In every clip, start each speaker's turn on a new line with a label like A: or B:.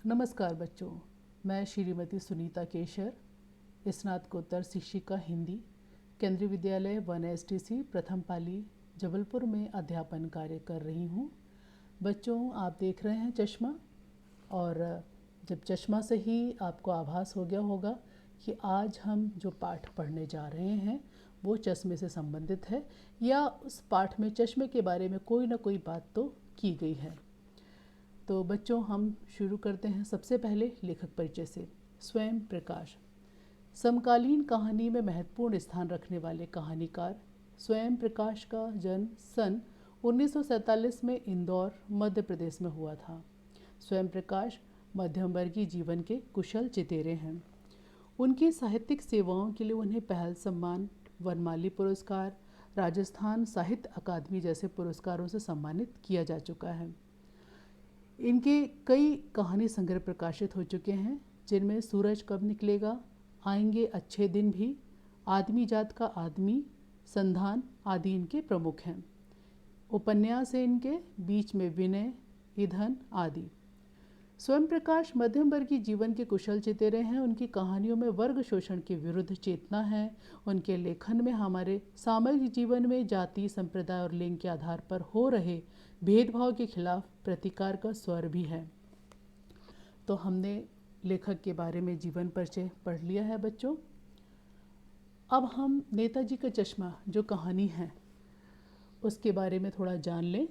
A: नमस्कार बच्चों, मैं श्रीमती सुनीता केशर, स्नातकोत्तर शिक्षिका हिंदी, केंद्रीय विद्यालय 1STC प्रथम पाली जबलपुर में अध्यापन कार्य कर रही हूँ। बच्चों, आप देख रहे हैं चश्मा, और जब चश्मा से ही आपको आभास हो गया होगा कि आज हम जो पाठ पढ़ने जा रहे हैं वो चश्मे से संबंधित है, या उस पाठ में चश्मे के बारे में कोई ना कोई बात तो की गई है। तो बच्चों, हम शुरू करते हैं सबसे पहले लेखक परिचय से। स्वयं प्रकाश समकालीन कहानी में महत्वपूर्ण स्थान रखने वाले कहानीकार स्वयं प्रकाश का जन्म सन 1947 में इंदौर, मध्य प्रदेश में हुआ था। स्वयं प्रकाश मध्यम वर्गीय जीवन के कुशल चितेरे हैं। उनकी साहित्यिक सेवाओं के लिए उन्हें पहल सम्मान, वनमाली पुरस्कार, राजस्थान साहित्य अकादमी जैसे पुरस्कारों से सम्मानित किया जा चुका है। इनके कई कहानी संग्रह प्रकाशित हो चुके हैं, जिनमें सूरज कब निकलेगा, आएंगे अच्छे दिन भी, आदमी जात का आदमी, संधान आदि इनके प्रमुख हैं। उपन्यास है इनके बीच में विनय, ईंधन आदि। स्वयं प्रकाश मध्यम वर्गीय जीवन के कुशल चितेरे हैं। उनकी कहानियों में वर्ग शोषण के विरुद्ध चेतना है। उनके लेखन में हमारे सामाजिक जीवन में जाति, संप्रदाय और लिंग के आधार पर हो रहे भेदभाव के खिलाफ प्रतिकार का स्वर भी है। तो हमने लेखक के बारे में जीवन परिचय पढ़ लिया है बच्चों। अब हम नेताजी का चश्मा जो कहानी है उसके बारे में थोड़ा जान लें।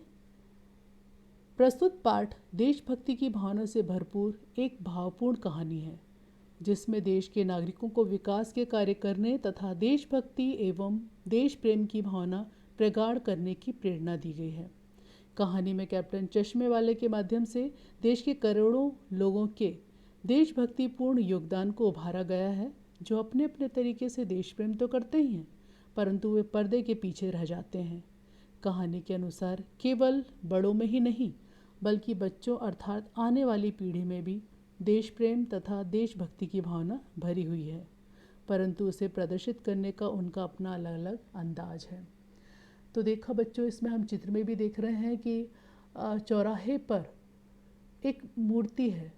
A: प्रस्तुत पाठ देशभक्ति की भावना से भरपूर एक भावपूर्ण कहानी है, जिसमें देश के नागरिकों को विकास के कार्य करने तथा देशभक्ति एवं देश प्रेम की भावना प्रगाढ़ करने की प्रेरणा दी गई है। कहानी में कैप्टन चश्मे वाले के माध्यम से देश के करोड़ों लोगों के देशभक्तिपूर्ण योगदान को उभारा गया है, जो अपने अपने तरीके से देश प्रेम तो करते ही हैं, परंतु वे पर्दे के पीछे रह जाते हैं। कहानी के अनुसार केवल बड़ों में ही नहीं, बल्कि बच्चों अर्थात आने वाली पीढ़ी में भी देश प्रेम तथा देशभक्ति की भावना भरी हुई है, परंतु उसे प्रदर्शित करने का उनका अपना अलग अलग अंदाज है। तो देखा बच्चों, इसमें हम चित्र में भी देख रहे हैं कि चौराहे पर एक मूर्ति है,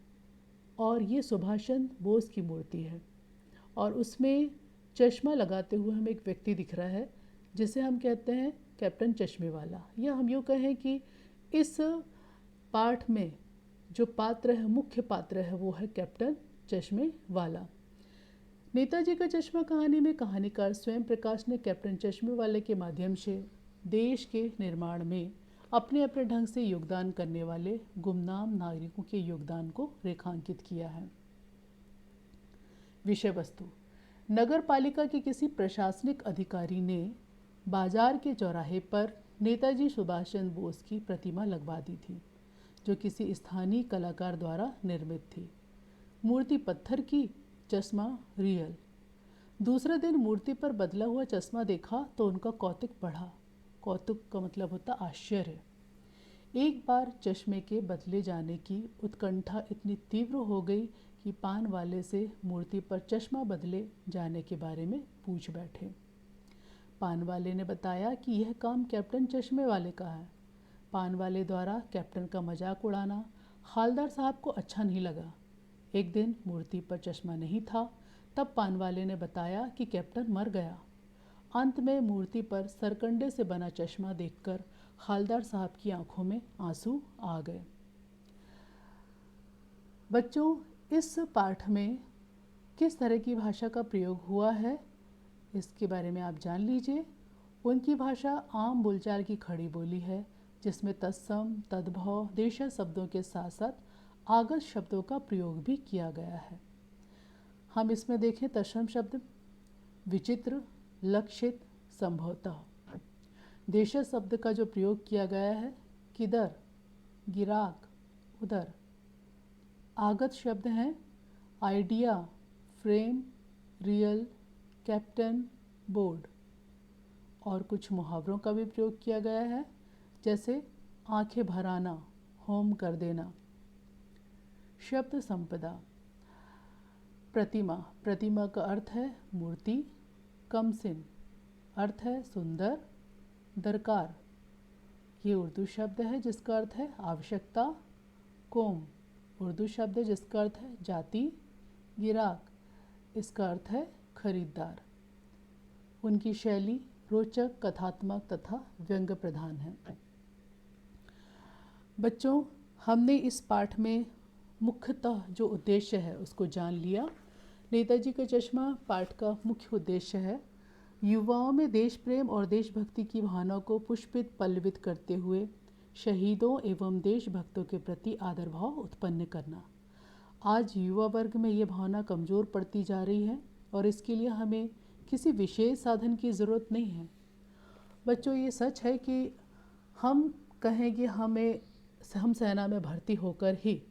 A: और ये सुभाष चंद्र बोस की मूर्ति है, और उसमें चश्मा लगाते हुए हमें एक व्यक्ति दिख रहा है, जिसे हम कहते हैं कैप्टन चश्मे वाला। या हम यूँ कहें कि इस पाठ में जो पात्र है, मुख्य पात्र है, वो है कैप्टन चश्मे वाला। नेताजी का चश्मा कहानी में कहानीकार स्वयं प्रकाश ने कैप्टन चश्मे वाले के माध्यम से देश के निर्माण में अपने अपने ढंग से योगदान करने वाले गुमनाम नागरिकों के योगदान को रेखांकित किया है। विषय वस्तु: नगर पालिका के किसी प्रशासनिक अधिकारी ने बाजार के चौराहे पर नेताजी सुभाष चंद्र बोस की प्रतिमा लगवा दी थी, जो किसी स्थानीय कलाकार द्वारा निर्मित थी। मूर्ति पत्थर की, चश्मा रियल। दूसरे दिन मूर्ति पर बदला हुआ चश्मा देखा तो उनका कौतुक बढ़ा। कौतुक का मतलब होता आश्चर्य। एक बार चश्मे के बदले जाने की उत्कंठा इतनी तीव्र हो गई कि पान वाले से मूर्ति पर चश्मा बदले जाने के बारे में पूछ बैठे। पान वाले ने बताया कि यह काम कैप्टन चश्मे वाले का है। पान वाले द्वारा कैप्टन का मजाक उड़ाना हालदार साहब को अच्छा नहीं लगा। एक दिन मूर्ति पर चश्मा नहीं था, तब पान वाले ने बताया कि कैप्टन मर गया। अंत में मूर्ति पर सरकंडे से बना चश्मा देखकर हालदार साहब की आंखों में आंसू आ गए। बच्चों, इस पाठ में किस तरह की भाषा का प्रयोग हुआ है इसके बारे में आप जान लीजिए। उनकी भाषा आम बोलचाल की खड़ी बोली है, जिसमें तत्सम, तद्भव, देशज शब्दों के साथ साथ आगत शब्दों का प्रयोग भी किया गया है। हम इसमें देखें तत्सम शब्द: विचित्र, लक्षित, संभवतः। देशज शब्द का जो प्रयोग किया गया है: किधर, गिराक, उधर। आगत शब्द हैं idea, frame, real, captain, board. और कुछ मुहावरों का भी प्रयोग किया गया है, जैसे आंखें भर आना, होम कर देना। शब्द संपदा: प्रतिमा, प्रतिमा का अर्थ है मूर्ति। कमसिन, अर्थ है सुंदर। दरकार, ये उर्दू शब्द है जिसका अर्थ है आवश्यकता। कोम, उर्दू शब्द है जिसका अर्थ है जाति। गिराक, इसका अर्थ है खरीदार। उनकी शैली रोचक, कथात्मक तथा व्यंग्य प्रधान है। बच्चों, हमने इस पाठ में मुख्यतः जो उद्देश्य है उसको जान लिया। नेताजी का चश्मा पाठ का मुख्य उद्देश्य है युवाओं में देश प्रेम और देशभक्ति की भावना को पुष्पित पल्लवित करते हुए शहीदों एवं देशभक्तों के प्रति आदर भाव उत्पन्न करना। आज युवा वर्ग में ये भावना कमज़ोर पड़ती जा रही है और इसके लिए हमें किसी विशेष साधन की ज़रूरत नहीं है। बच्चों, ये सच है कि हम कहें कि हम सेना में भर्ती होकर ही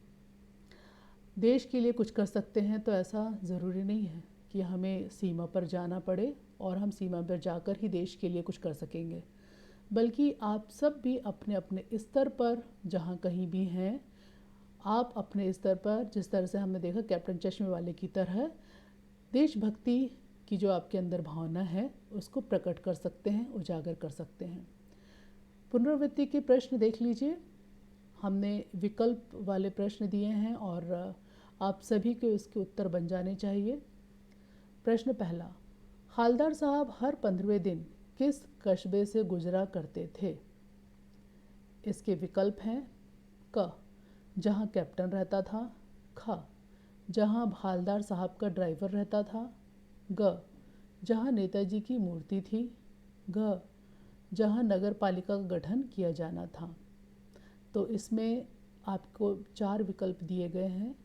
A: देश के लिए कुछ कर सकते हैं, तो ऐसा ज़रूरी नहीं है कि हमें सीमा पर जाना पड़े और हम सीमा पर जाकर ही देश के लिए कुछ कर सकेंगे। बल्कि आप सब भी अपने अपने स्तर पर जहाँ कहीं भी हैं, आप अपने स्तर पर जिस तरह से हमने देखा कैप्टन चश्मे वाले की तरह देशभक्ति की जो आपके अंदर भावना है उसको प्रकट कर सकते हैं, उजागर कर सकते हैं। पुनरावृत्ति के प्रश्न देख लीजिए। हमने विकल्प वाले प्रश्न दिए हैं और आप सभी को इसके उत्तर बन जाने चाहिए। प्रश्न पहला, हालदार साहब हर 15वें दिन किस कस्बे से गुजरा करते थे? इसके विकल्प हैं क, जहाँ कैप्टन रहता था। ख, जहाँ हालदार साहब का ड्राइवर रहता था। ग, जहाँ नेताजी की मूर्ति थी। घ, जहाँ नगर पालिका का गठन किया जाना था। तो इसमें आपको 4 विकल्प दिए गए हैं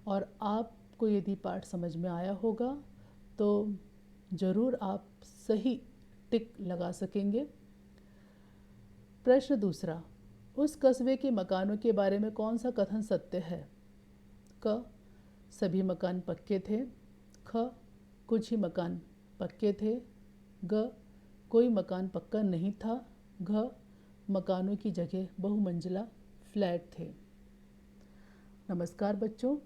A: और आपको यदि पाठ समझ में आया होगा तो ज़रूर आप सही टिक लगा सकेंगे। प्रश्न दूसरा, उस कस्बे के मकानों के बारे में कौन सा कथन सत्य है? क, सभी मकान पक्के थे। ख, कुछ ही मकान पक्के थे। ग, कोई मकान पक्का नहीं था। घ, मकानों की जगह बहुमंजिला फ्लैट थे। नमस्कार बच्चों,